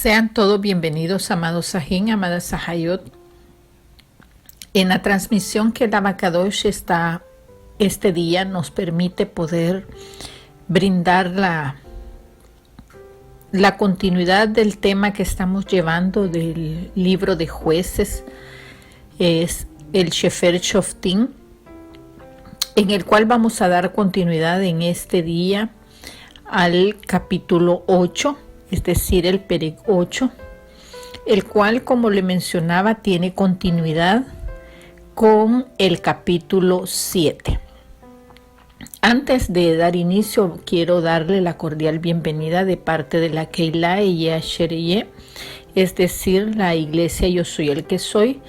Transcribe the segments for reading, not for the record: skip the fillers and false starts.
Sean todos bienvenidos, amados Sajín, amadas Sahayot, en la transmisión que el Abacadosh está este día nos permite poder brindar la continuidad del tema que estamos llevando del libro de Jueces, es el Sefer Shoftim, en el cual vamos a dar continuidad en este día al capítulo 8, es decir, el Perek 8, el cual, como le mencionaba, tiene continuidad con el capítulo 7. Antes de dar inicio, quiero darle la cordial bienvenida de parte de la Keilah Yashereye, es decir, la iglesia Yo Soy el que Soy,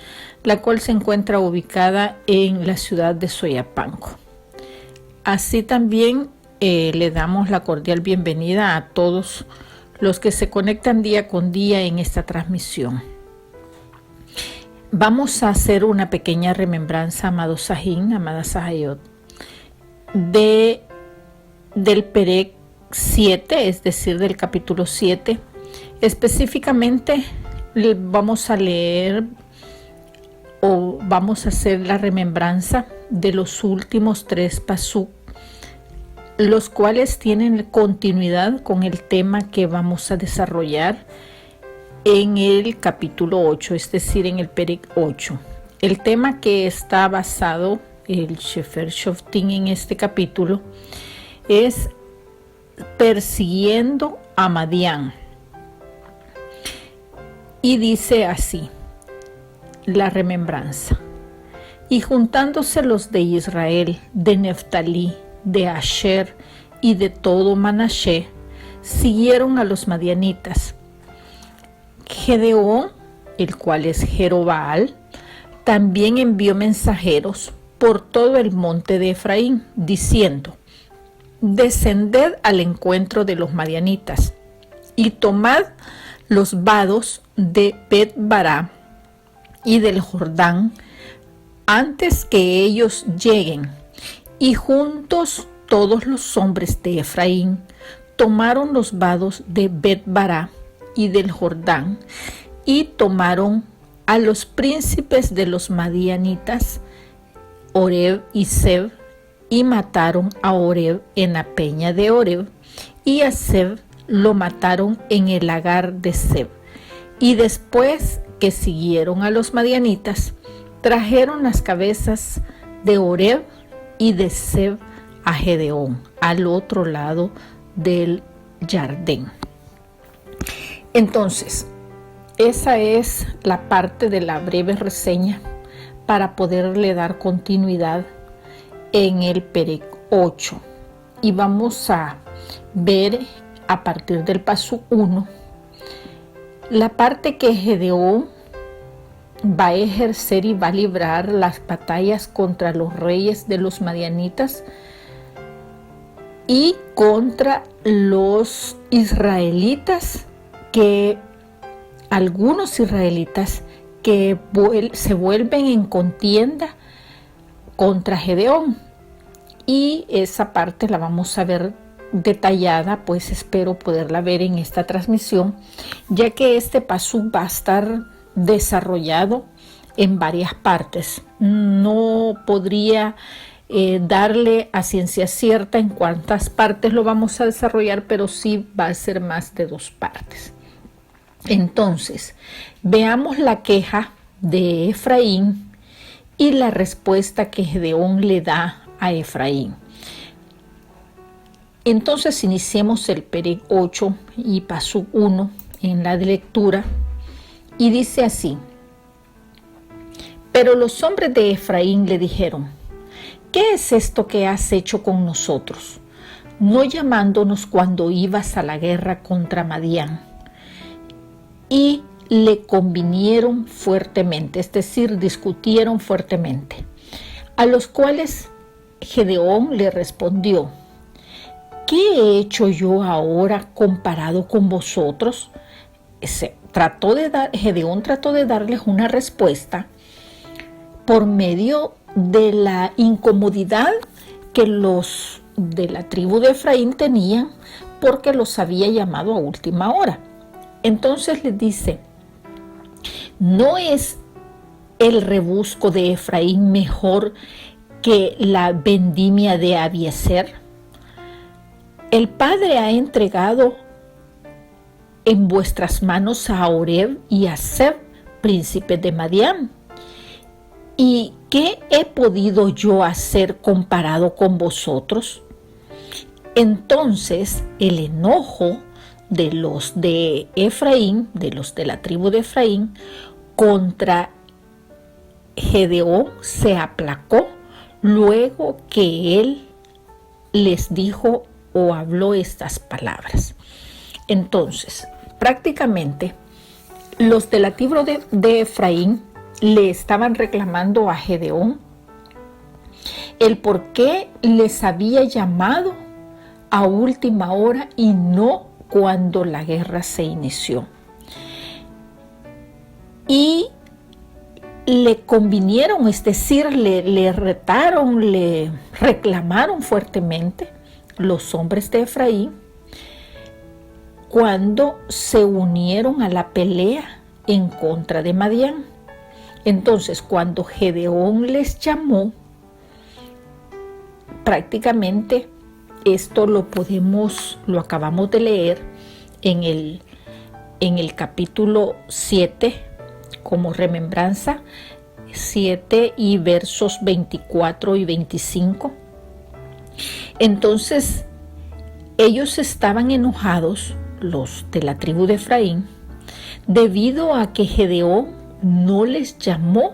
la cual se encuentra ubicada en la ciudad de Soyapango. Así también le damos la cordial bienvenida a todos los que se conectan día con día en esta transmisión. Vamos a hacer una pequeña remembranza, amados Sajín, amadas Sahayot, del Perek 7, es decir, del capítulo 7. Específicamente vamos a leer o vamos a hacer la remembranza de los últimos 3 pasuk, los cuales tienen continuidad con el tema que vamos a desarrollar en el capítulo 8, es decir, en el Perek 8. El tema que está basado el Sefer Shoftim en este capítulo es persiguiendo a Madián. Y dice así, la remembranza. Y juntándose los de Israel, de Neftalí, de Asher y de todo Manashe, siguieron a los madianitas. Gedeón, el cual es Jerobbaal, también envió mensajeros por todo el monte de Efraín, diciendo: descended al encuentro de los madianitas y tomad los vados de Bet-Bará y del Jordán antes que ellos lleguen. Y juntos todos los hombres de Efraín tomaron los vados de Bet-Bará y del Jordán, y tomaron a los príncipes de los madianitas, Oreb y Seb, y mataron a Oreb en la peña de Oreb, y a Seb lo mataron en el lagar de Seb. Y después que siguieron a los madianitas, trajeron las cabezas de Oreb y de Seb a Gedeón, al otro lado del Jardín. Entonces, esa es la parte de la breve reseña para poderle dar continuidad en el Perek 8. Y vamos a ver a partir del paso 1 la parte que Gedeón va a ejercer y va a librar las batallas contra los reyes de los madianitas y contra los israelitas, que algunos israelitas que se vuelven en contienda contra Gedeón. Y esa parte la vamos a ver detallada, pues espero poderla ver en esta transmisión, ya que este pasuk va a estar desarrollado en varias partes. No podría darle a ciencia cierta en cuántas partes lo vamos a desarrollar, pero sí va a ser más de 2 partes. Entonces, veamos la queja de Efraín y la respuesta que Gedeón le da a Efraín. Entonces, iniciemos el Perek 8 y pasuk 1 en la lectura. Y dice así: pero los hombres de Efraín le dijeron: ¿qué es esto que has hecho con nosotros, no llamándonos cuando ibas a la guerra contra Madián? Y le convinieron fuertemente, es decir, discutieron fuertemente. A los cuales Gedeón le respondió: ¿qué he hecho yo ahora comparado con vosotros? Gedeón trató de darles una respuesta por medio de la incomodidad que los de la tribu de Efraín tenían, porque los había llamado a última hora. Entonces les dice, ¿no es el rebusco de Efraín mejor que la vendimia de Abiezer? El Padre ha entregado en vuestras manos a Oreb y a Zeb, príncipes de Madián. ¿Y qué he podido yo hacer comparado con vosotros? Entonces el enojo de los de Efraín, de los de la tribu de Efraín, contra Gedeón se aplacó luego que él les dijo o habló estas palabras. Entonces, prácticamente, los de la tribu de Efraín le estaban reclamando a Gedeón el por qué les había llamado a última hora y no cuando la guerra se inició. Y le convinieron, es decir, le retaron, le reclamaron fuertemente los hombres de Efraín cuando se unieron a la pelea en contra de Madián. Entonces, cuando Gedeón les llamó, prácticamente esto lo acabamos de leer en el capítulo 7, como remembranza, 7 y versos 24 y 25. Entonces, ellos estaban enojados, los de la tribu de Efraín, debido a que Gedeón no les llamó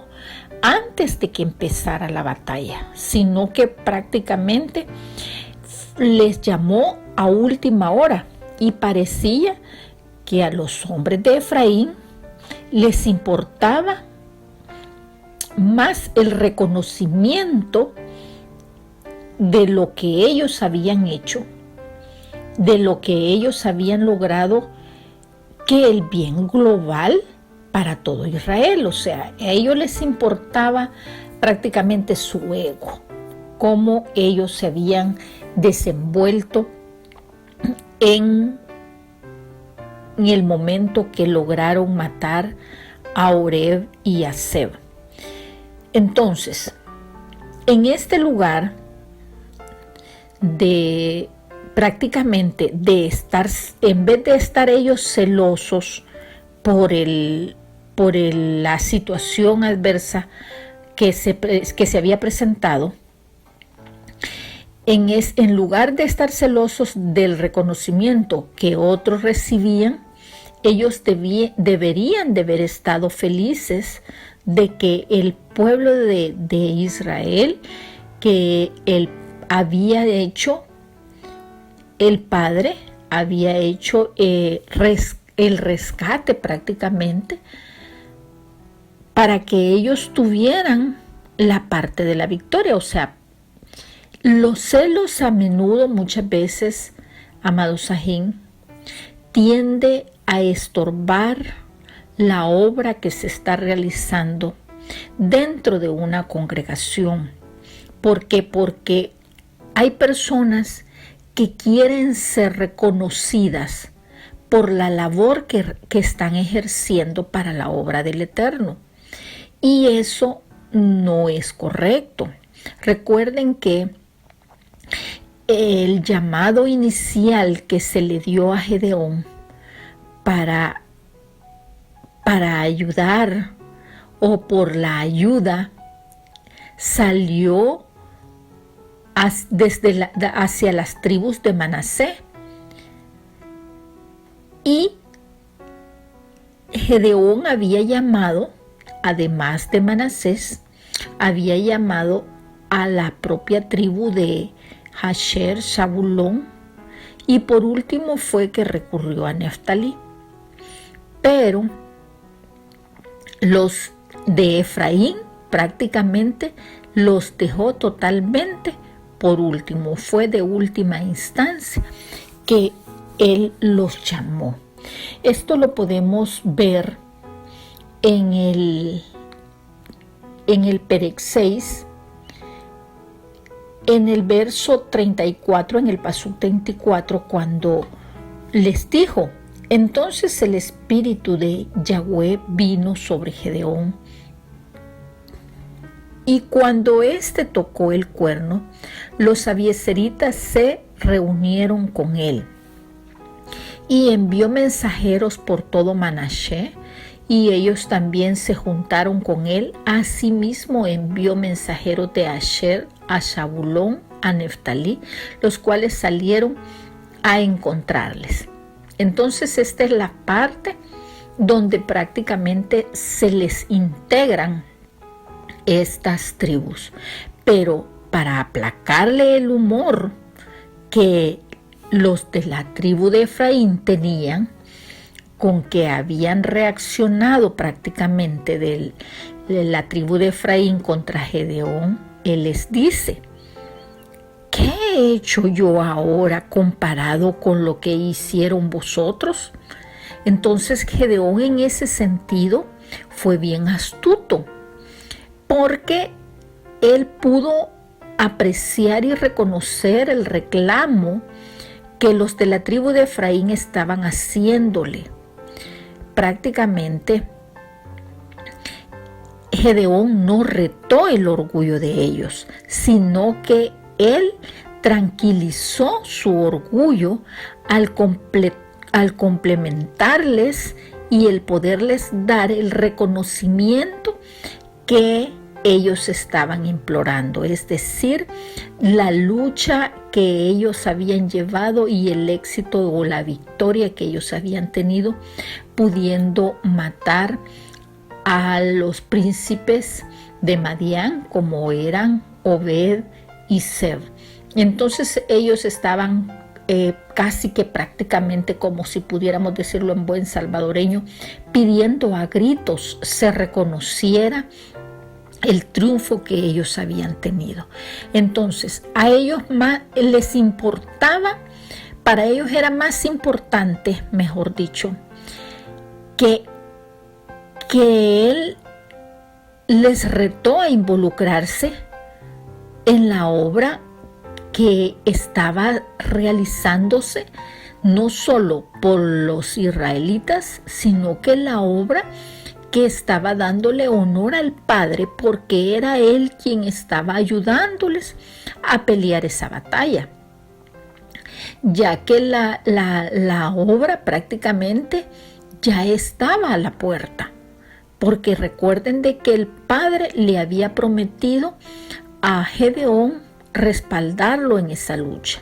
antes de que empezara la batalla, sino que prácticamente les llamó a última hora, y parecía que a los hombres de Efraín les importaba más el reconocimiento de lo que ellos habían hecho, de lo que ellos habían logrado, que el bien global para todo Israel. O sea, a ellos les importaba prácticamente su ego, cómo ellos se habían desenvuelto en el momento que lograron matar a Oreb y a Zeb. Entonces, en este lugar de prácticamente de estar, en vez de estar ellos celosos por la situación adversa que se había presentado, en lugar de estar celosos del reconocimiento que otros recibían, ellos deberían de haber estado felices de que el pueblo de Israel, que había hecho, el Padre había hecho el rescate prácticamente, para que ellos tuvieran la parte de la victoria. O sea, los celos a menudo, muchas veces, amados Sajín, tiende a estorbar la obra que se está realizando dentro de una congregación. ¿Por qué? Porque hay personas que quieren ser reconocidas por la labor que están ejerciendo para la obra del Eterno. Y eso no es correcto. Recuerden que el llamado inicial que se le dio a Gedeón para ayudar, o por la ayuda, salió hacia las tribus de Manasés. Y Gedeón había llamado, además de Manasés, había llamado a la propia tribu de Asher, Zabulón, y por último fue que recurrió a Neftalí. Pero los de Efraín prácticamente los dejó totalmente por último. Fue de última instancia que él los llamó. Esto lo podemos ver en el Perec 6, en el verso 34, en el pasuk 34, cuando les dijo: Entonces el espíritu de Yahweh vino sobre Gedeón, y cuando éste tocó el cuerno, los abiezeritas se reunieron con él, y envió mensajeros por todo Manasés, y ellos también se juntaron con él. Asimismo envió mensajeros de Asher, a Zabulón, a Neftalí, los cuales salieron a encontrarles. Entonces esta es la parte donde prácticamente se les integran estas tribus. Pero para aplacarle el humor que los de la tribu de Efraín tenían, con que habían reaccionado prácticamente de la tribu de Efraín contra Gedeón, él les dice: ¿qué he hecho yo ahora comparado con lo que hicieron vosotros? Entonces Gedeón en ese sentido fue bien astuto, porque él pudo apreciar y reconocer el reclamo que los de la tribu de Efraín estaban haciéndole. Prácticamente Gedeón no retó el orgullo de ellos, sino que él tranquilizó su orgullo al complementarles y el poderles dar el reconocimiento que ellos estaban implorando, es decir, la lucha que ellos habían llevado y el éxito o la victoria que ellos habían tenido, pudiendo matar a los príncipes de Madián, como eran Obed y Seb. Entonces ellos estaban casi que prácticamente, como si pudiéramos decirlo en buen salvadoreño, pidiendo a gritos se reconociera el triunfo que ellos habían tenido. Entonces a ellos más les importaba, para ellos era más importante, mejor dicho, que él les retó a involucrarse en la obra que estaba realizándose no solo por los israelitas, sino que la obra que estaba dándole honor al Padre, porque era Él quien estaba ayudándoles a pelear esa batalla, ya que la obra prácticamente ya estaba a la puerta, porque recuerden de que el Padre le había prometido a Gedeón respaldarlo en esa lucha.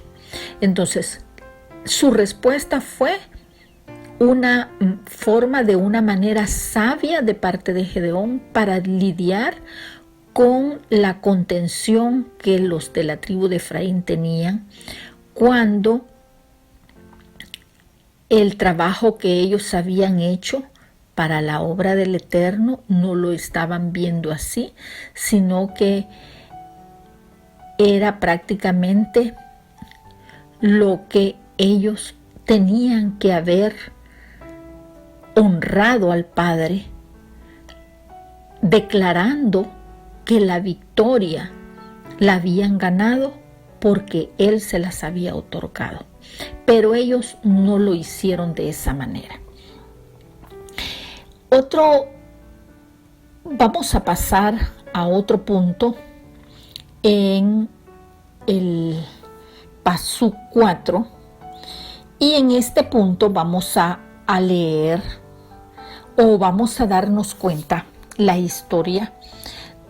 Entonces su respuesta fue una forma, de una manera sabia de parte de Gedeón, para lidiar con la contención que los de la tribu de Efraín tenían cuando el trabajo que ellos habían hecho para la obra del Eterno no lo estaban viendo así, sino que era prácticamente lo que ellos tenían que haber honrado al Padre, declarando que la victoria la habían ganado porque Él se las había otorgado. Pero ellos no lo hicieron de esa manera. Vamos a pasar a otro punto en el Pasuk 4, y en este punto vamos a leer, o vamos a darnos cuenta, la historia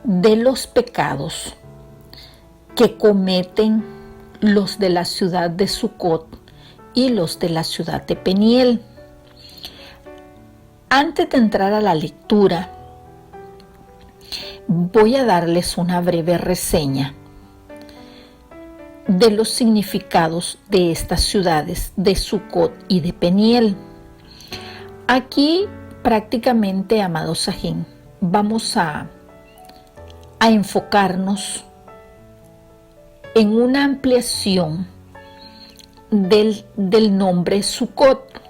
de los pecados que cometen los de la ciudad de Sucot y los de la ciudad de Peniel. Antes de entrar a la lectura, voy a darles una breve reseña de los significados de estas ciudades de Sucot y de Peniel. Aquí prácticamente, amados Sajín, vamos a enfocarnos en una ampliación del nombre Sucot,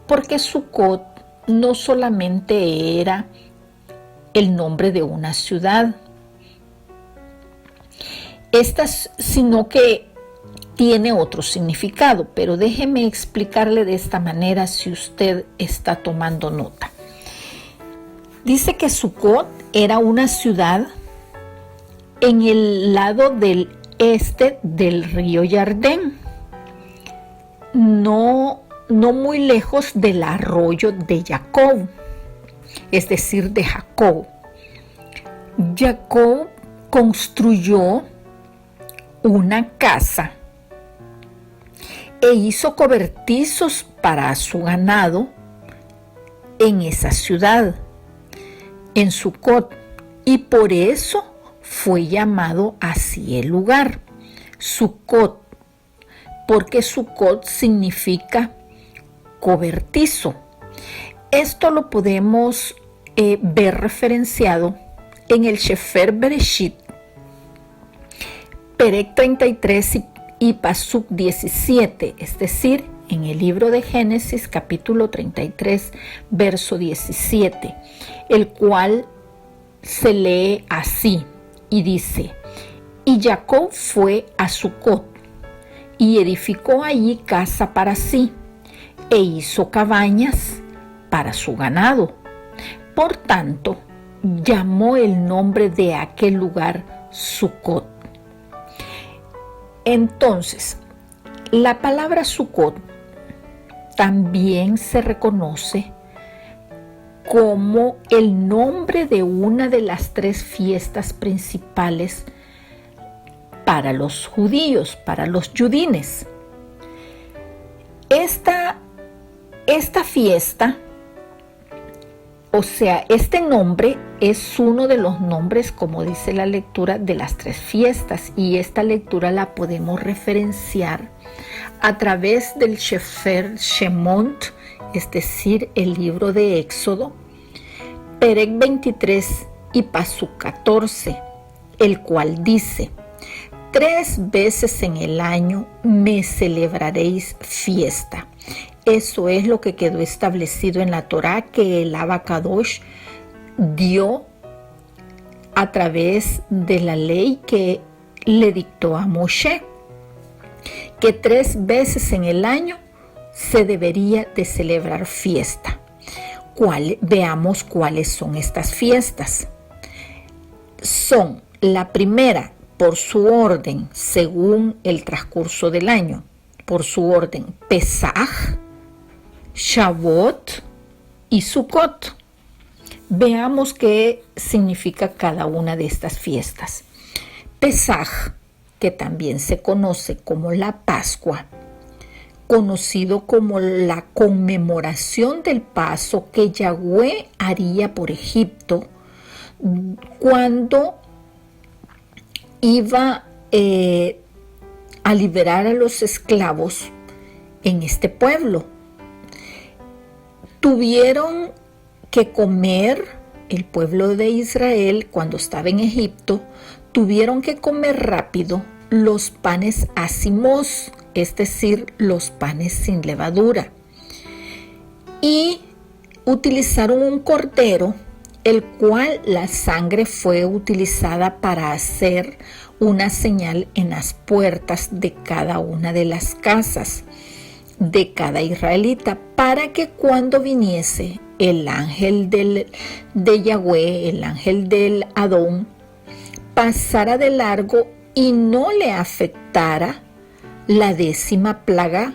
porque Sucot no solamente era el nombre de una ciudad, sino que tiene otro significado, pero déjeme explicarle de esta manera si usted está tomando nota. Dice que Sucot era una ciudad en el lado del este del río Jardín, no muy lejos del arroyo de Jacob, es decir, de Jacob. Jacob construyó una casa e hizo cobertizos para su ganado en esa ciudad, en Sucot, y por eso fue llamado así el lugar, Sucot, porque Sucot significa cobertizo. Esto lo podemos ver referenciado en el Sefer Bereshit, Perek 33 y Pasuk 17, es decir, en el libro de Génesis capítulo 33, verso 17, el cual se lee así y dice: y Jacob fue a Sucot y edificó allí casa para sí e hizo cabañas para su ganado. Por tanto, llamó el nombre de aquel lugar Sucot. Entonces, la palabra Sucot también se reconoce como el nombre de una de las 3 fiestas principales para los judíos, para los judines. Esta fiesta, o sea, este nombre es uno de los nombres, como dice la lectura, de las 3 fiestas, y esta lectura la podemos referenciar a través del Sefer Shemot, es decir, el libro de Éxodo, Perek 23 y Pasuk 14, el cual dice: 3 veces en el año me celebraréis fiesta. Eso es lo que quedó establecido en la Torá, que el Abacadosh dio a través de la ley que le dictó a Moshe, que 3 veces en el año se debería de celebrar fiesta. Veamos cuáles son estas fiestas. Son la primera, por su orden, según el transcurso del año, por su orden, Pesaj, Shavuot y Sukkot. Veamos qué significa cada una de estas fiestas. Pesaj, que también se conoce como la Pascua, conocido como la conmemoración del paso que Yahweh haría por Egipto cuando iba a liberar a los esclavos en este pueblo. Tuvieron que comer, el pueblo de Israel, cuando estaba en Egipto, tuvieron que comer rápido los panes ácimos, es decir, los panes sin levadura, y utilizaron un cordero, el cual la sangre fue utilizada para hacer una señal en las puertas de cada una de las casas de cada israelita, para que cuando viniese el ángel de Yahweh, el ángel del Adón, pasara de largo y no le afectara la 10ª plaga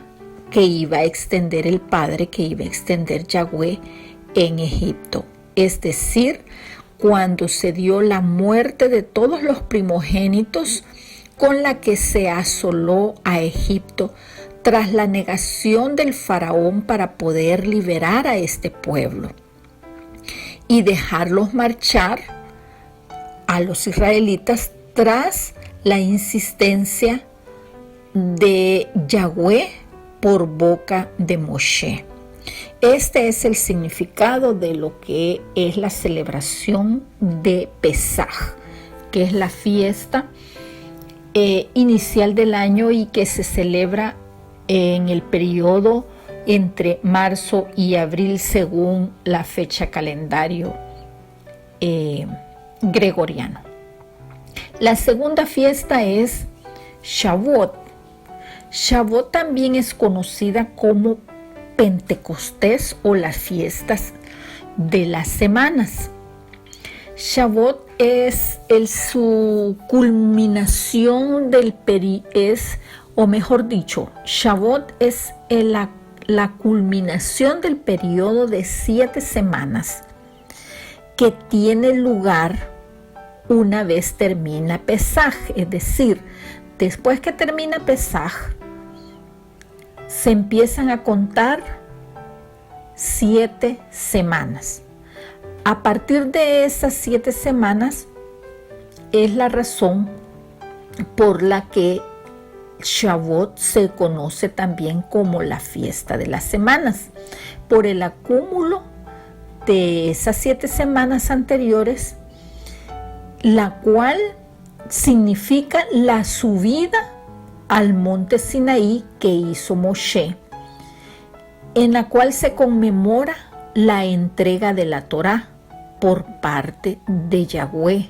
que iba a extender el Padre, que iba a extender Yahweh en Egipto. Es decir, cuando se dio la muerte de todos los primogénitos, con la que se asoló a Egipto tras la negación del faraón para poder liberar a este pueblo y dejarlos marchar a los israelitas tras la insistencia de Yahweh por boca de Moshe. Este es el significado de lo que es la celebración de Pesaj, que es la fiesta inicial del año y que se celebra en el periodo entre marzo y abril según la fecha calendario gregoriano. La segunda fiesta es Shavuot. Shavuot también es conocida como Pentecostés o las fiestas de las semanas. Shavuot es su culminación del Shavuot es la culminación del periodo de 7 semanas que tiene lugar una vez termina Pesaj, es decir, después que termina Pesaj, se empiezan a contar 7 semanas. A partir de esas 7 semanas es la razón por la que Shavuot se conoce también como la fiesta de las semanas, por el acúmulo de esas 7 semanas anteriores, la cual significa la subida al monte Sinaí que hizo Moshe, en la cual se conmemora la entrega de la Torá por parte de Yahweh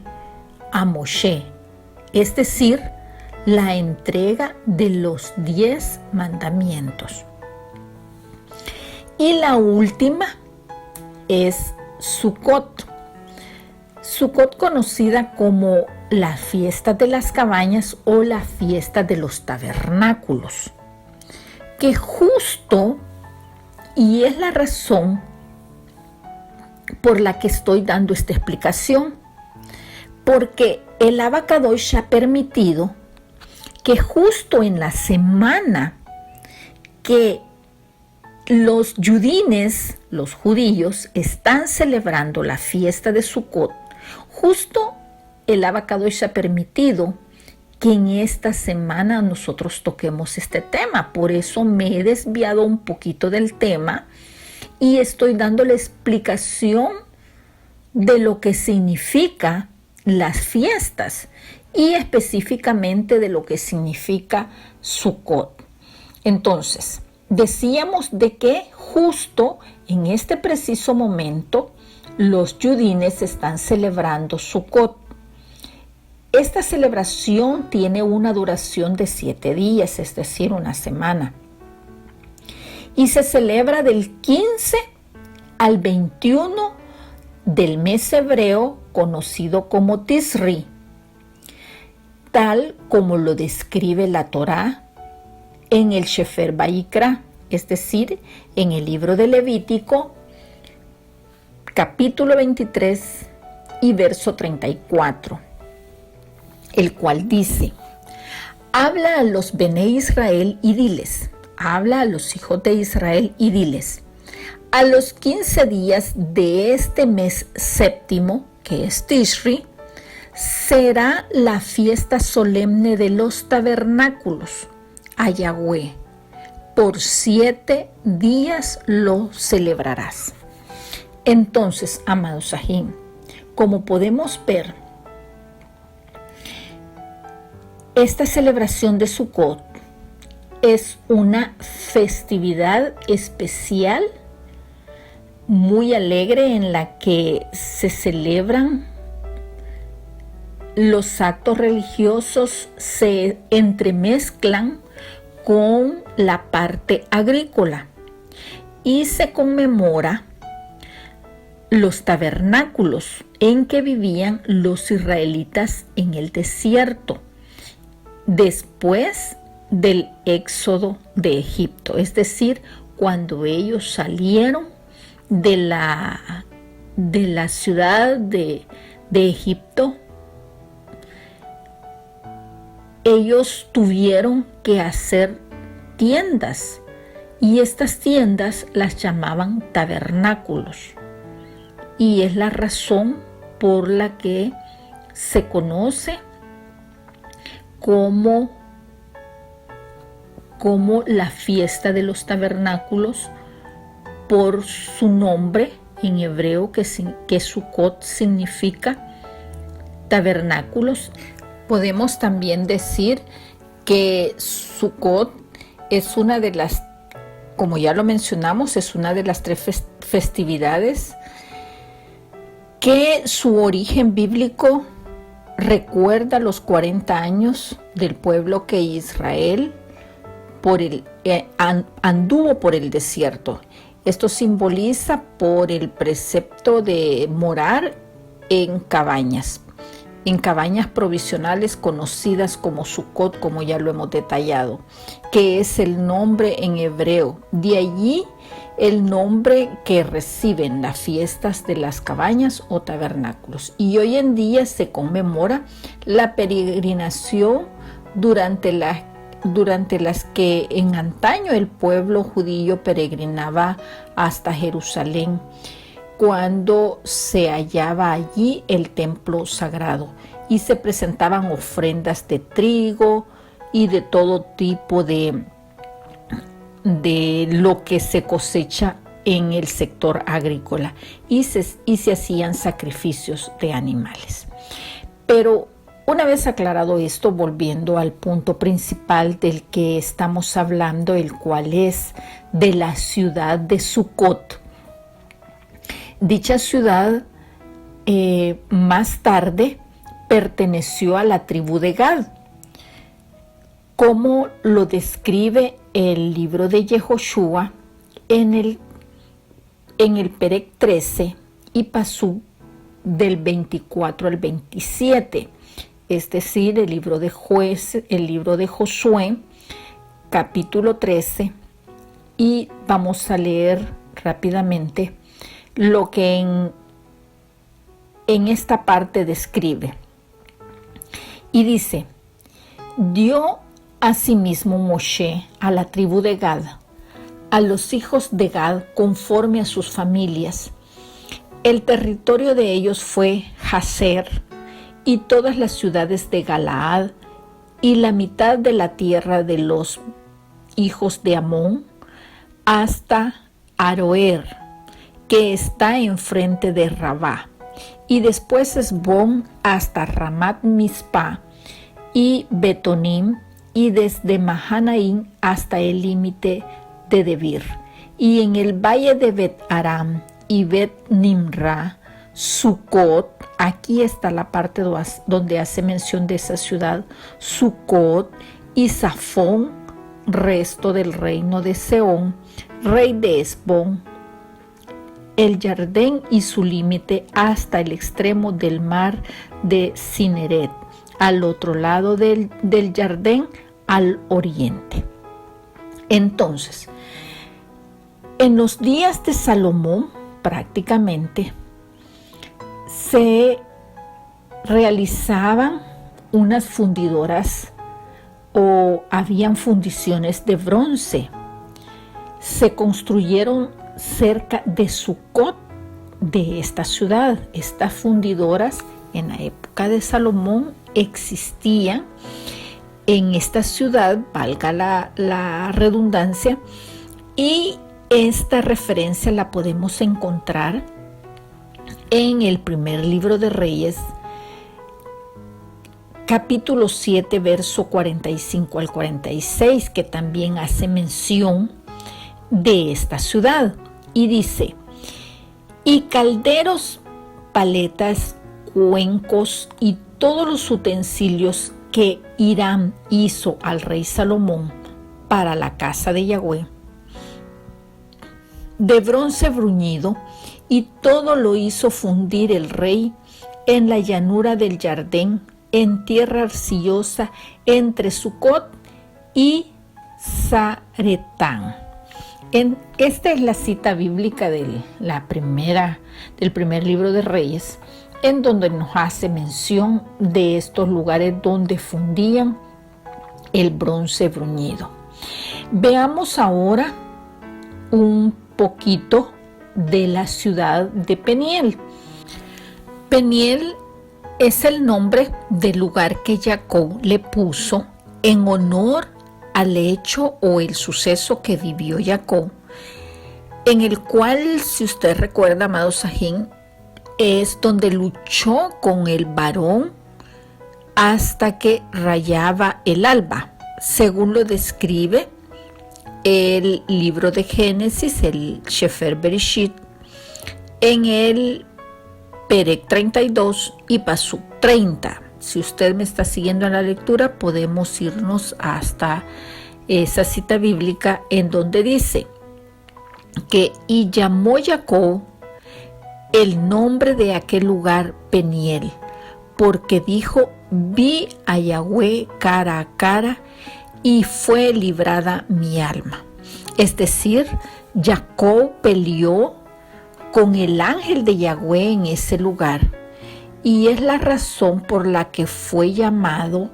a Moshe, es decir, la entrega de los 10 mandamientos. Y la última es Sukkot. Sukkot, conocida como la fiesta de las cabañas o la fiesta de los tabernáculos, que justo, y es la razón por la que estoy dando esta explicación, porque el Abacadosh ha permitido que justo en la semana que los yudines, los judíos, están celebrando la fiesta de Sukkot, justo el Abacadosh ha permitido que en esta semana nosotros toquemos este tema. Por eso me he desviado un poquito del tema y estoy dando la explicación de lo que significa las fiestas y específicamente de lo que significa Sukkot. Entonces, decíamos de que justo en este preciso momento los yudines están celebrando Sukkot. Esta celebración tiene una duración de 7 días, es decir, una semana. Y se celebra del 15 al 21 del mes hebreo conocido como Tisri, tal como lo describe la Torá en el Sefer Vayikra, es decir, en el libro de Levítico, capítulo 23 y verso 34, el cual dice: habla a los Bene Israel y diles, habla a los hijos de Israel y diles, a los 15 días de este mes séptimo, que es Tishri, será la fiesta solemne de los tabernáculos a Yahweh. Por 7 días lo celebrarás. Entonces, amados Sahim, como podemos ver, esta celebración de Sukkot es una festividad especial, muy alegre, en la que se celebran los actos religiosos, se entremezclan con la parte agrícola y se conmemora los tabernáculos en que vivían los israelitas en el desierto después del éxodo de Egipto, es decir, cuando ellos salieron de la ciudad de Egipto. Ellos tuvieron que hacer tiendas y estas tiendas las llamaban tabernáculos, y es la razón por la que se conoce como la fiesta de los tabernáculos, por su nombre en hebreo, que Sukkot significa tabernáculos. Podemos también decir que Sukkot es una de las, como ya lo mencionamos, es una de las 3 festividades que su origen bíblico recuerda los 40 años del pueblo que Israel anduvo por el desierto. Esto simboliza por el precepto de morar en cabañas provisionales conocidas como Sucot, como ya lo hemos detallado, que es el nombre en hebreo. De allí el nombre que reciben las fiestas de las cabañas o tabernáculos. Y hoy en día se conmemora la peregrinación durante las que en antaño el pueblo judío peregrinaba hasta Jerusalén, cuando se hallaba allí el templo sagrado y se presentaban ofrendas de trigo y de todo tipo de lo que se cosecha en el sector agrícola, y se hacían sacrificios de animales. Pero una vez aclarado esto, volviendo al punto principal del que estamos hablando, el cual es de la ciudad de Sucot. Dicha ciudad más tarde perteneció a la tribu de Gad, como lo describe el libro de Yehoshua en el Perec 13 y Pasú del 24 al 27, es decir, el libro de Josué, capítulo 13, y vamos a leer rápidamente lo que en esta parte describe. Y dice: dio asimismo Moshe a la tribu de Gad, a los hijos de Gad conforme a sus familias. El territorio de ellos fue Jazer y todas las ciudades de Galaad y la mitad de la tierra de los hijos de Amón hasta Aroer, que está enfrente de Rabá, y después Esbón hasta Ramat Mizpah y Betonim, y desde Mahanaim hasta el límite de Debir, y en el valle de Bet Aram y Bet Nimra, Sucot. Aquí está la parte donde hace mención de esa ciudad, Sucot, y Safón, resto del reino de Seón, rey de Esbón, el Jardén y su límite hasta el extremo del mar de Cineret, al otro lado del Jardén, al oriente. Entonces, en los días de Salomón, prácticamente, se realizaban unas fundidoras o habían fundiciones de bronce. Se construyeron cerca de Sucot, de esta ciudad. Estas fundidoras en la época de Salomón existían en esta ciudad, valga la redundancia, y esta referencia la podemos encontrar en el primer libro de Reyes, capítulo 7, verso 45 al 46, que también hace mención de esta ciudad, y dice: y calderos, paletas, cuencos y todos los utensilios que Hiram hizo al rey Salomón para la casa de Yahweh, de bronce bruñido, y todo lo hizo fundir el rey en la llanura del Jardín, en tierra arcillosa, entre Sucot y Zaretán. Esta es la cita bíblica del primer libro de Reyes, en donde nos hace mención de estos lugares donde fundían el bronce bruñido. Veamos ahora un poquito de la ciudad de Peniel. Peniel es el nombre del lugar que Jacob le puso en honor al hecho o el suceso que vivió Jacob, en el cual, si usted recuerda, amado Sajín, es donde luchó con el varón hasta que rayaba el alba, según lo describe el libro de Génesis, el Sefer Bereshit, en el Perec 32 y Pasuk 30. Si usted me está siguiendo en la lectura, podemos irnos hasta esa cita bíblica en donde dice que y llamó Jacob el nombre de aquel lugar Peniel, porque dijo, vi a Yahweh cara a cara y fue librada mi alma. Es decir, Jacob peleó con el ángel de Yahweh en ese lugar, y es la razón por la que fue llamado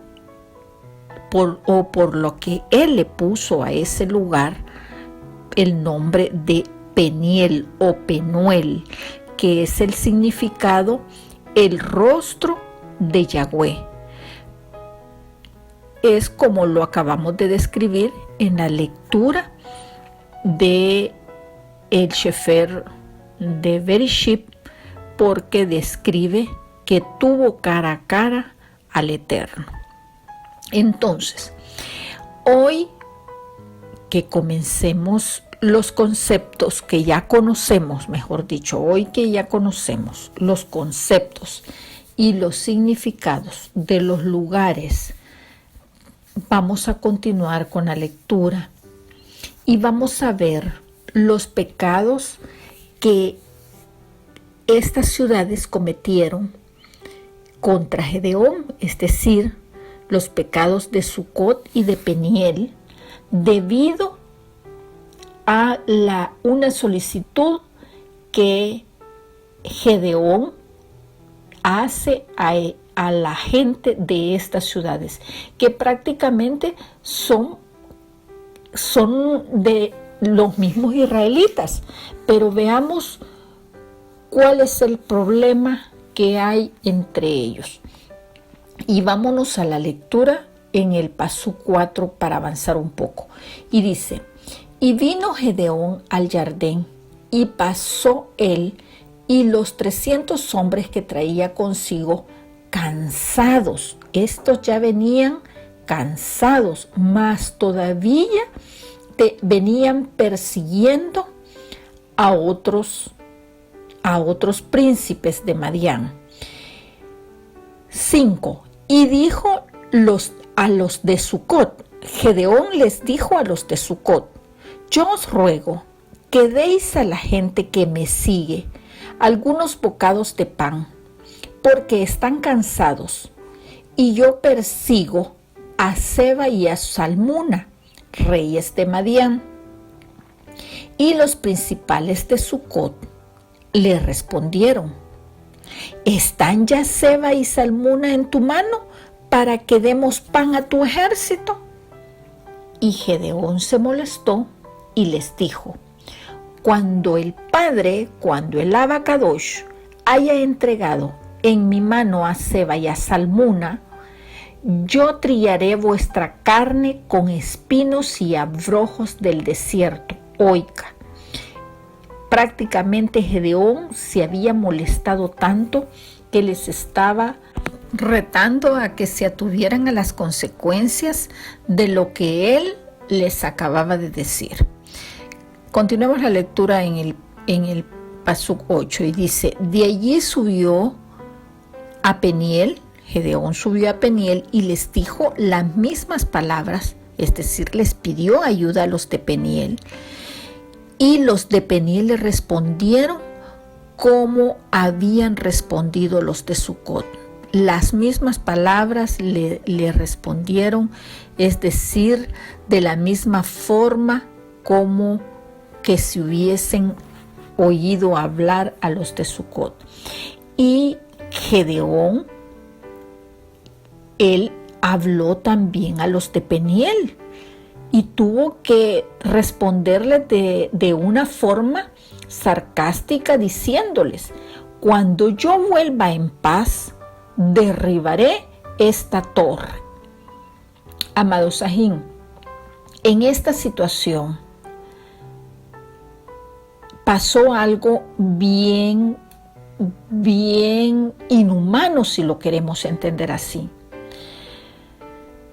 por lo que él le puso a ese lugar el nombre de Peniel o Penuel, que es el significado el rostro de Yahweh. Es como lo acabamos de describir en la lectura de el Sefer de Bereshit, porque describe que tuvo cara a cara al Eterno. Entonces, hoy que comencemos los conceptos que ya conocemos, mejor dicho, hoy que ya conocemos los conceptos y los significados de los lugares, vamos a continuar con la lectura y vamos a ver los pecados que estas ciudades cometieron contra Gedeón, es decir, los pecados de Sucot y de Peniel, debido a una solicitud que Gedeón hace a la gente de estas ciudades, que prácticamente son de los mismos israelitas. Pero veamos cuál es el problema que hay entre ellos. Y vámonos a la lectura en el Pasú 4 para avanzar un poco. Y dice, y vino Gedeón al Jardín, y pasó él y los 300 hombres que traía consigo, cansados. Estos ya venían cansados, mas todavía venían persiguiendo a otros príncipes de Madián. 5. Y dijo a los de Sucot, Gedeón les dijo a los de Sucot, yo os ruego que deis a la gente que me sigue algunos bocados de pan, porque están cansados, y yo persigo a Seba y a Salmuna, reyes de Madián. Y los principales de Sucot le respondieron, ¿están ya Seba y Salmuna en tu mano para que demos pan a tu ejército? Y Gedeón se molestó y les dijo, cuando el Abacadosh haya entregado en mi mano a Seba y a Salmuna, yo trillaré vuestra carne con espinos y abrojos del desierto. Oiga, prácticamente Gedeón se había molestado tanto que les estaba retando a que se atuvieran a las consecuencias de lo que él les acababa de decir. Continuemos la lectura en el Pasuk 8 y dice, de allí subió a Peniel, Gedeón subió a Peniel y les dijo las mismas palabras, es decir, les pidió ayuda a los de Peniel. Y los de Peniel le respondieron como habían respondido los de Sucot. Las mismas palabras le respondieron, es decir, de la misma forma como que si hubiesen oído hablar a los de Sucot. Y Gedeón, él habló también a los de Peniel y tuvo que responderles de una forma sarcástica diciéndoles, cuando yo vuelva en paz, derribaré esta torre. Amado Sajín, en esta situación pasó algo bien inhumano, si lo queremos entender así.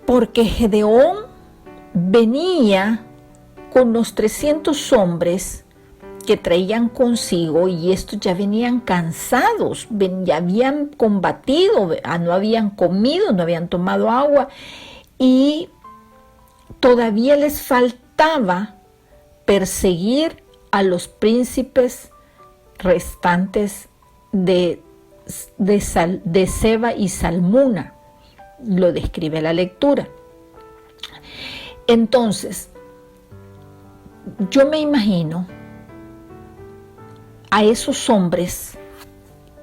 Porque Gedeón venía con los 300 hombres que traían consigo y estos ya venían cansados, ya habían combatido, no habían comido, no habían tomado agua y todavía les faltaba perseguir a los príncipes restantes de Seba y Salmuna. Lo describe la lectura. Entonces, yo me imagino a esos hombres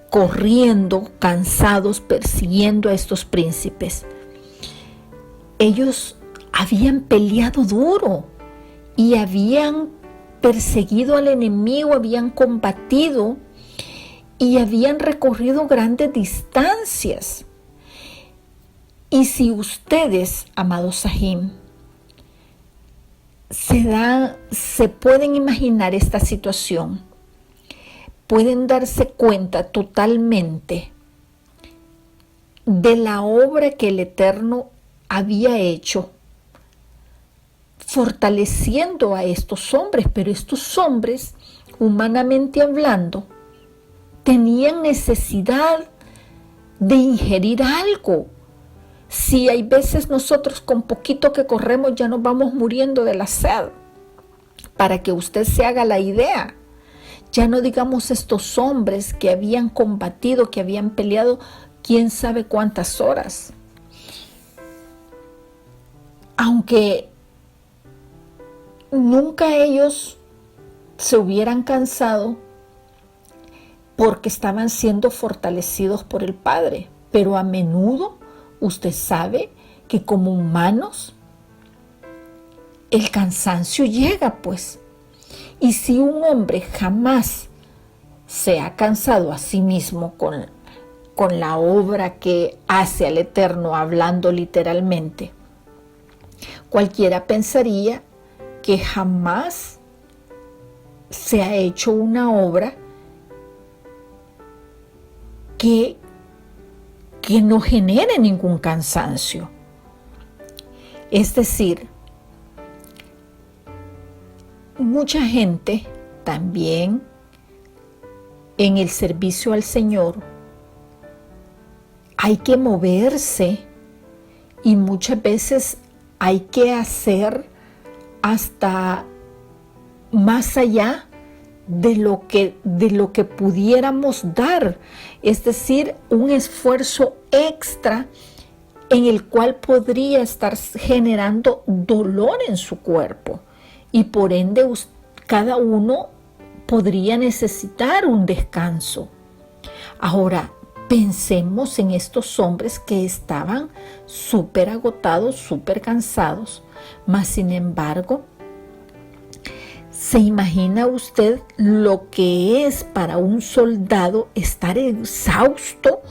corriendo, cansados, persiguiendo a estos príncipes. Ellos habían peleado duro y habían perseguido al enemigo, habían combatido y habían recorrido grandes distancias. Y si ustedes, amados Sahim, se pueden imaginar esta situación, pueden darse cuenta totalmente de la obra que el Eterno había hecho, fortaleciendo a estos hombres, pero estos hombres, humanamente hablando, tenían necesidad de ingerir algo. Si hay veces nosotros con poquito que corremos ya nos vamos muriendo de la sed, para que usted se haga la idea. Ya no digamos estos hombres que habían combatido, que habían peleado quién sabe cuántas horas. Aunque nunca ellos se hubieran cansado porque estaban siendo fortalecidos por el Padre, pero a menudo usted sabe que como humanos el cansancio llega, pues. Y si un hombre jamás se ha cansado a sí mismo con la obra que hace al Eterno, hablando literalmente, cualquiera pensaría que jamás se ha hecho una obra que no genere ningún cansancio. Es decir, mucha gente también en el servicio al Señor hay que moverse y muchas veces hay que hacer hasta más allá de lo que pudiéramos dar, es decir, un esfuerzo extra en el cual podría estar generando dolor en su cuerpo y por ende cada uno podría necesitar un descanso. Ahora, pensemos en estos hombres que estaban súper agotados, súper cansados, mas sin embargo, ¿se imagina usted lo que es para un soldado estar exhausto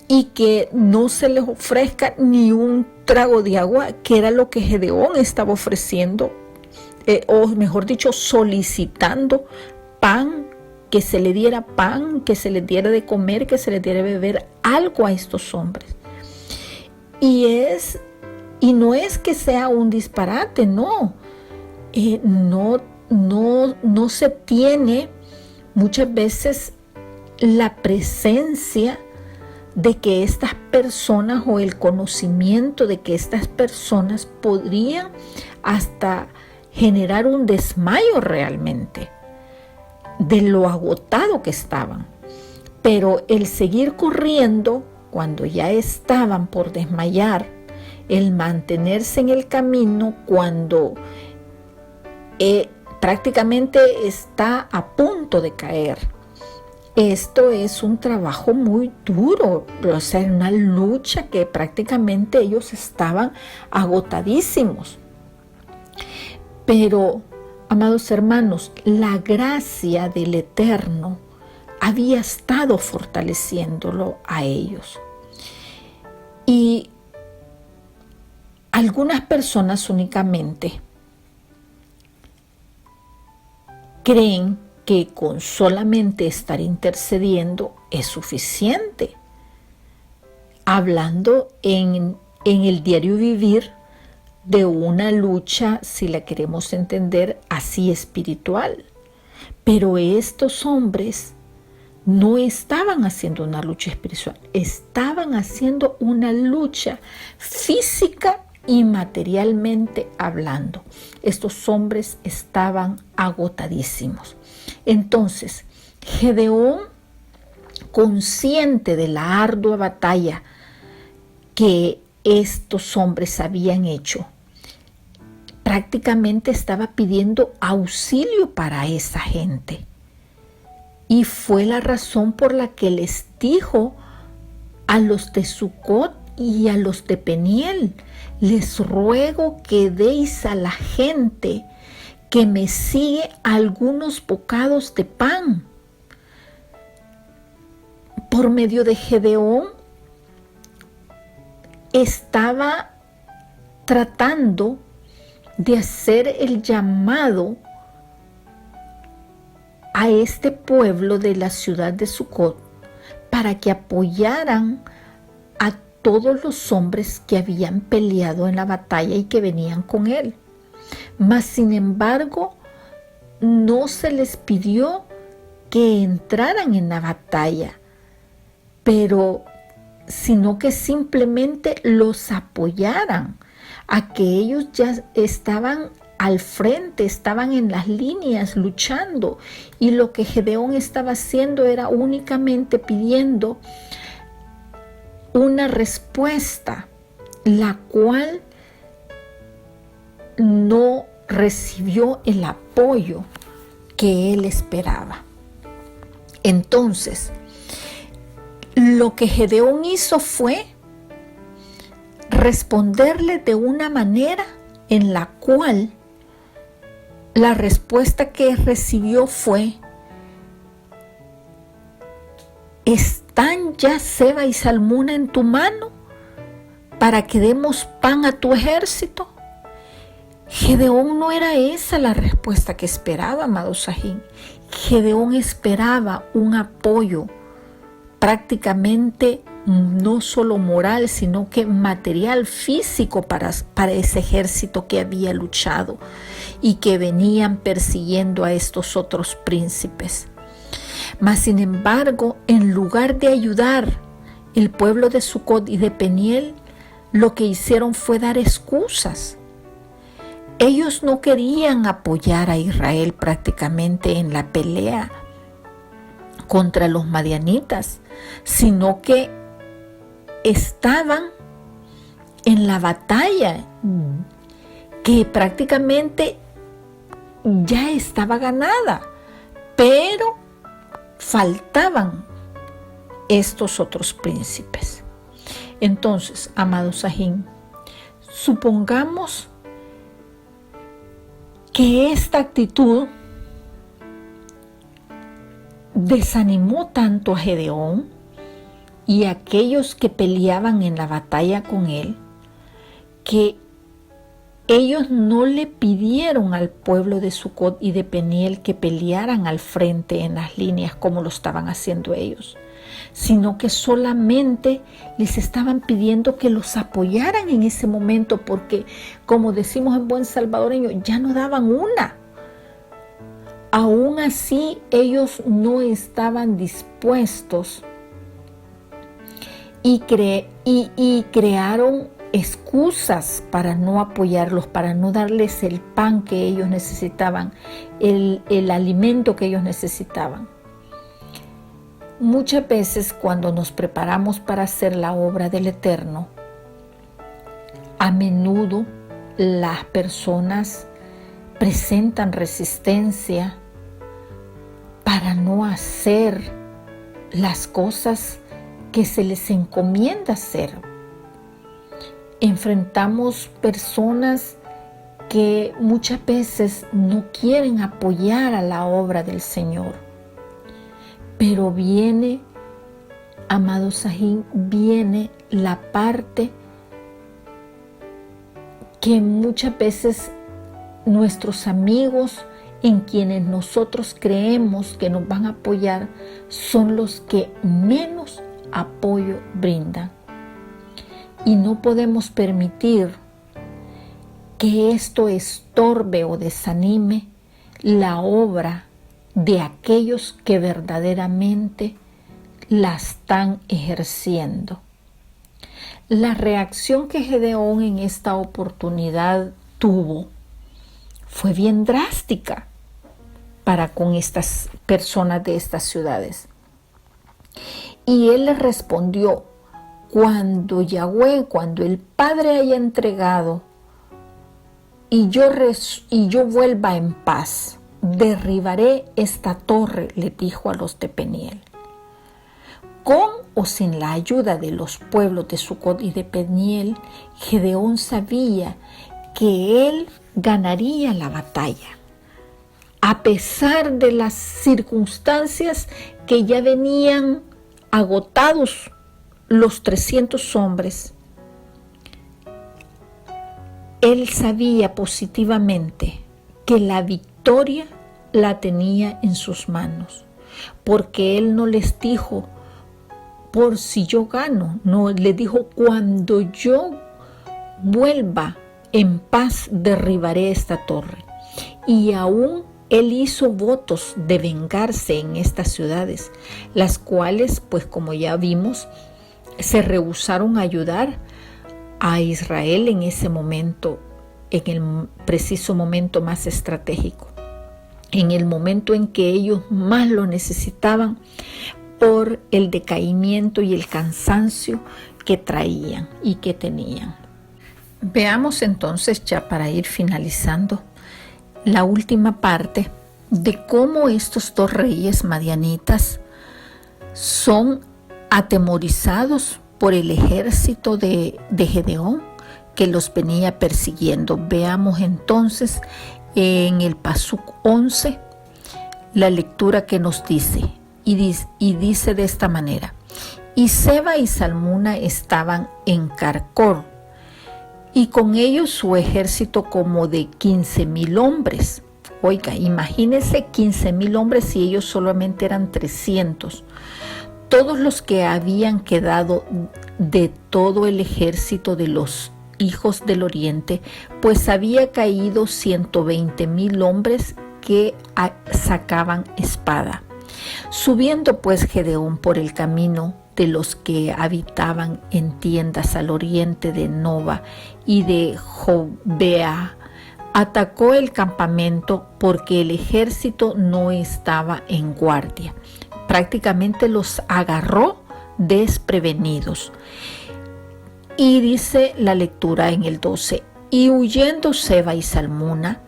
y que no se les ofrezca ni un trago de agua, que era lo que Gedeón estaba ofreciendo, o mejor dicho, solicitando pan, que se le diera pan, que se les diera de comer, que se les diera de beber algo a estos hombres? Y no es que sea un disparate, no. No se tiene muchas veces la presencia de que estas personas o el conocimiento de que estas personas podrían hasta generar un desmayo realmente de lo agotado que estaban. Pero el seguir corriendo cuando ya estaban por desmayar, el mantenerse en el camino cuando prácticamente está a punto de caer. Esto es un trabajo muy duro, o sea, una lucha que prácticamente ellos estaban agotadísimos. Pero, amados hermanos, la gracia del Eterno había estado fortaleciéndolo a ellos. Y algunas personas únicamente creen que con solamente estar intercediendo es suficiente. Hablando en el diario vivir de una lucha, si la queremos entender así, espiritual. Pero estos hombres no estaban haciendo una lucha espiritual, estaban haciendo una lucha física y materialmente hablando. Estos hombres estaban agotadísimos. Entonces, Gedeón, consciente de la ardua batalla que estos hombres habían hecho, prácticamente estaba pidiendo auxilio para esa gente. Y fue la razón por la que les dijo a los de Sucot y a los de Peniel: les ruego que deis a la gente que me sigue algunos bocados de pan. Por medio de Gedeón estaba tratando de hacer el llamado a este pueblo de la ciudad de Sucot para que apoyaran a todos los hombres que habían peleado en la batalla y que venían con él. Mas, sin embargo, no se les pidió que entraran en la batalla, sino que simplemente los apoyaran, a que ellos ya estaban al frente, estaban en las líneas luchando, y lo que Gedeón estaba haciendo era únicamente pidiendo una respuesta, la cual no recibió el apoyo que él esperaba. Entonces, lo que Gedeón hizo fue responderle de una manera en la cual la respuesta que recibió fue: ¿están ya Seba y Salmuna en tu mano para que demos pan a tu ejército? Gedeón no era esa la respuesta que esperaba, amado Sajín. Gedeón esperaba un apoyo prácticamente no solo moral, sino que material, físico para ese ejército que había luchado y que venían persiguiendo a estos otros príncipes. Mas, sin embargo, en lugar de ayudar el pueblo de Sucot y de Peniel, lo que hicieron fue dar excusas. Ellos no querían apoyar a Israel prácticamente en la pelea contra los madianitas, sino que estaban en la batalla que prácticamente ya estaba ganada, pero faltaban estos otros príncipes. Entonces, amado Sajín, supongamos que esta actitud desanimó tanto a Gedeón y a aquellos que peleaban en la batalla con él, que ellos no le pidieron al pueblo de Sucot y de Peniel que pelearan al frente en las líneas como lo estaban haciendo ellos, sino que solamente les estaban pidiendo que los apoyaran en ese momento, porque, como decimos en buen salvadoreño, ya no daban una. Aún así, ellos no estaban dispuestos y crearon excusas para no apoyarlos, para no darles el pan que ellos necesitaban, el alimento que ellos necesitaban. Muchas veces, cuando nos preparamos para hacer la obra del Eterno, a menudo las personas presentan resistencia para no hacer las cosas que se les encomienda hacer. Enfrentamos personas que muchas veces no quieren apoyar a la obra del Señor. Pero viene, amado Sajín, viene la parte que muchas veces nuestros amigos, en quienes nosotros creemos que nos van a apoyar, son los que menos apoyo brindan. Y no podemos permitir que esto estorbe o desanime la obra de aquellos que verdaderamente la están ejerciendo. La reacción que Gedeón en esta oportunidad tuvo fue bien drástica para con estas personas de estas ciudades. Y él les respondió: cuando Yahweh, cuando el Padre haya entregado y yo vuelva en paz, derribaré esta torre, le dijo a los de Peniel. Con o sin la ayuda de los pueblos de Sucot y de Peniel, Gedeón sabía que él ganaría la batalla, a pesar de las circunstancias que ya venían agotados los 300 hombres. Él sabía positivamente que la victoria la tenía en sus manos, porque él no les dijo: por si yo gano, no, le dijo: cuando yo vuelva en paz, derribaré esta torre. Y aún él hizo votos de vengarse en estas ciudades, las cuales, pues como ya vimos, se rehusaron a ayudar a Israel en ese momento, en el preciso momento más estratégico, en el momento en que ellos más lo necesitaban por el decaimiento y el cansancio que traían y que tenían. Veamos entonces, ya para ir finalizando, la última parte de cómo estos dos reyes madianitas son atemorizados por el ejército de Gedeón que los venía persiguiendo. Veamos entonces en el Pasuk 11 la lectura que nos dice, y dice de esta manera: y Seba y Salmuna estaban en Carcor, y con ellos su ejército como de 15,000 hombres. Oiga, imagínense 15,000 hombres y ellos solamente eran 300. Todos los que habían quedado de todo el ejército de los hijos del oriente, pues había caído 120,000 hombres que sacaban espada. Subiendo pues Gedeón por el camino de los que habitaban en tiendas al oriente de Nova y de Jobea, atacó el campamento porque el ejército no estaba en guardia. Prácticamente los agarró desprevenidos. Y dice la lectura en el 12: y huyendo Seba y Salmuna,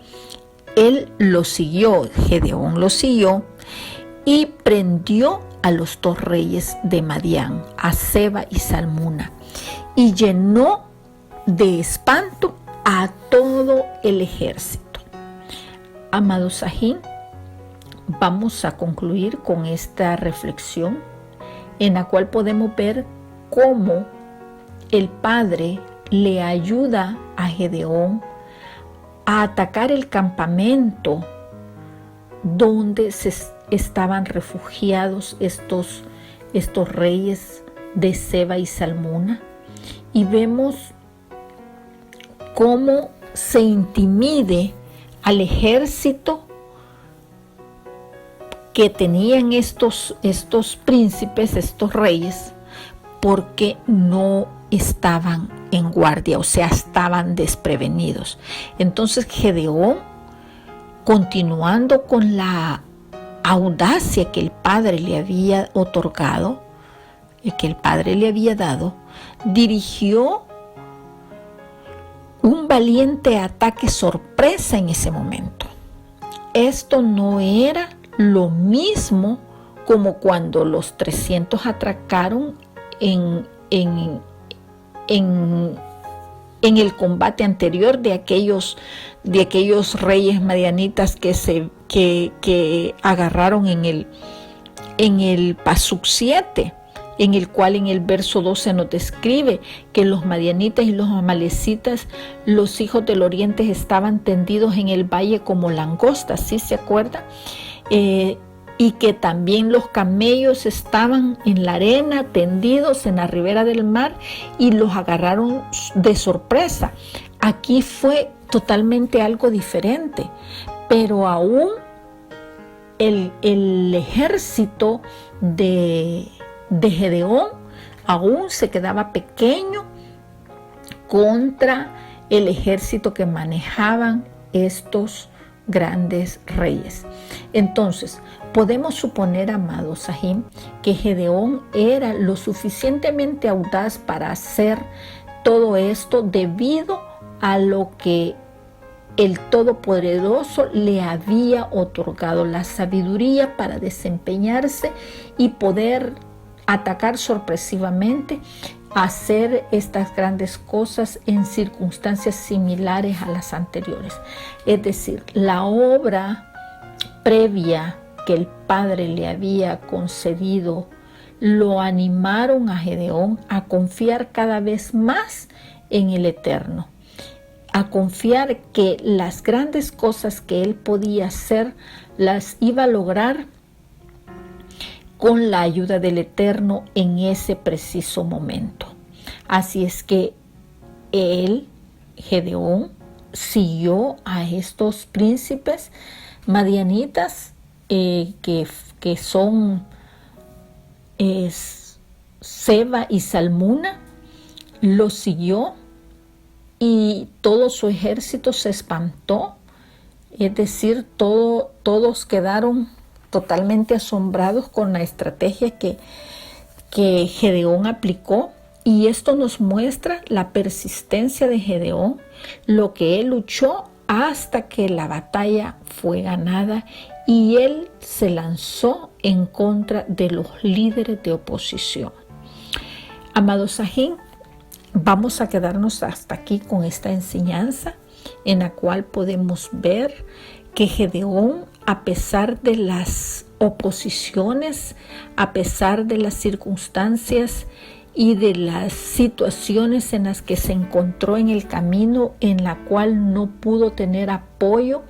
él lo siguió, Gedeón lo siguió, y prendió a los dos reyes de Madián, a Seba y Salmuna, y llenó de espanto a todo el ejército. Amados Sajín, vamos a concluir con esta reflexión en la cual podemos ver cómo el Padre le ayuda a Gedeón a atacar el campamento donde se estaban refugiados estos reyes de Seba y Salmuna, y vemos cómo se intimide al ejército que tenían estos príncipes, estos reyes, porque no estaban en guardia, o sea, estaban desprevenidos. Entonces Gedeón, continuando con la audacia que el Padre le había otorgado, que el Padre le había dado, dirigió un valiente ataque sorpresa en ese momento. Esto no era lo mismo como cuando los 300 atracaron en el combate anterior de aquellos reyes madianitas que agarraron en el Pasuk 7, en el cual en el verso 12 nos describe que los madianitas y los amalecitas, los hijos del oriente, estaban tendidos en el valle como langostas, ¿sí se acuerda? Y que también los camellos estaban en la arena, tendidos en la ribera del mar, y los agarraron de sorpresa. Aquí fue totalmente algo diferente, pero aún el ejército de Gedeón aún se quedaba pequeño contra el ejército que manejaban estos grandes reyes. Entonces, podemos suponer, amado Sahim, que Gedeón era lo suficientemente audaz para hacer todo esto debido a lo que el Todopoderoso le había otorgado, la sabiduría para desempeñarse y poder atacar sorpresivamente, hacer estas grandes cosas en circunstancias similares a las anteriores. Es decir, la obra previa que el Padre le había concedido lo animaron a Gedeón a confiar cada vez más en el Eterno, a confiar que las grandes cosas que él podía hacer las iba a lograr con la ayuda del Eterno en ese preciso momento. Así es que él, Gedeón, siguió a estos príncipes madianitas que son Seba y Salmuna, los siguió y todo su ejército se espantó, es decir, todos quedaron totalmente asombrados con la estrategia que Gedeón aplicó. Y esto nos muestra la persistencia de Gedeón, lo que él luchó hasta que la batalla fue ganada y él se lanzó en contra de los líderes de oposición. Amados Sahim, vamos a quedarnos hasta aquí con esta enseñanza en la cual podemos ver que Gedeón, a pesar de las oposiciones, a pesar de las circunstancias y de las situaciones en las que se encontró en el camino, en la cual no pudo tener apoyo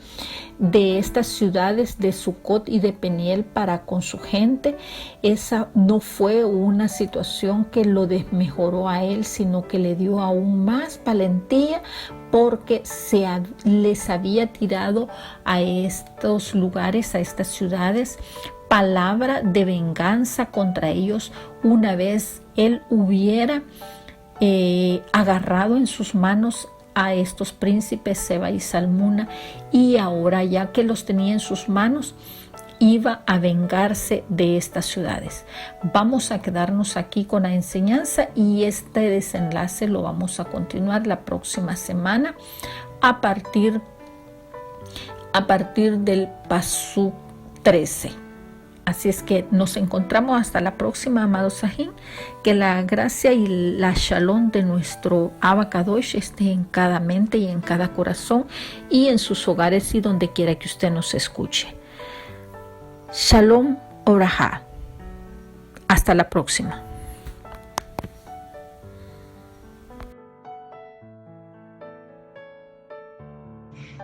de estas ciudades de Sucot y de Peniel para con su gente, esa no fue una situación que lo desmejoró a él, sino que le dio aún más valentía, porque les había tirado a estos lugares, a estas ciudades, palabra de venganza contra ellos una vez él hubiera agarrado en sus manos a estos príncipes Seba y Salmuna, y ahora ya que los tenía en sus manos iba a vengarse de estas ciudades. Vamos a quedarnos aquí con la enseñanza y este desenlace lo vamos a continuar la próxima semana a partir del Pasuk 13. Así es que nos encontramos hasta la próxima, amados Sahim. Que la gracia y la shalom de nuestro Abba Kadosh esté en cada mente y en cada corazón y en sus hogares y donde quiera que usted nos escuche. Shalom Oraha. Hasta la próxima.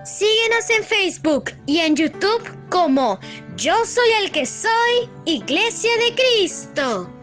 Síguenos en Facebook y en YouTube como Yo Soy el que Soy, Iglesia de Cristo.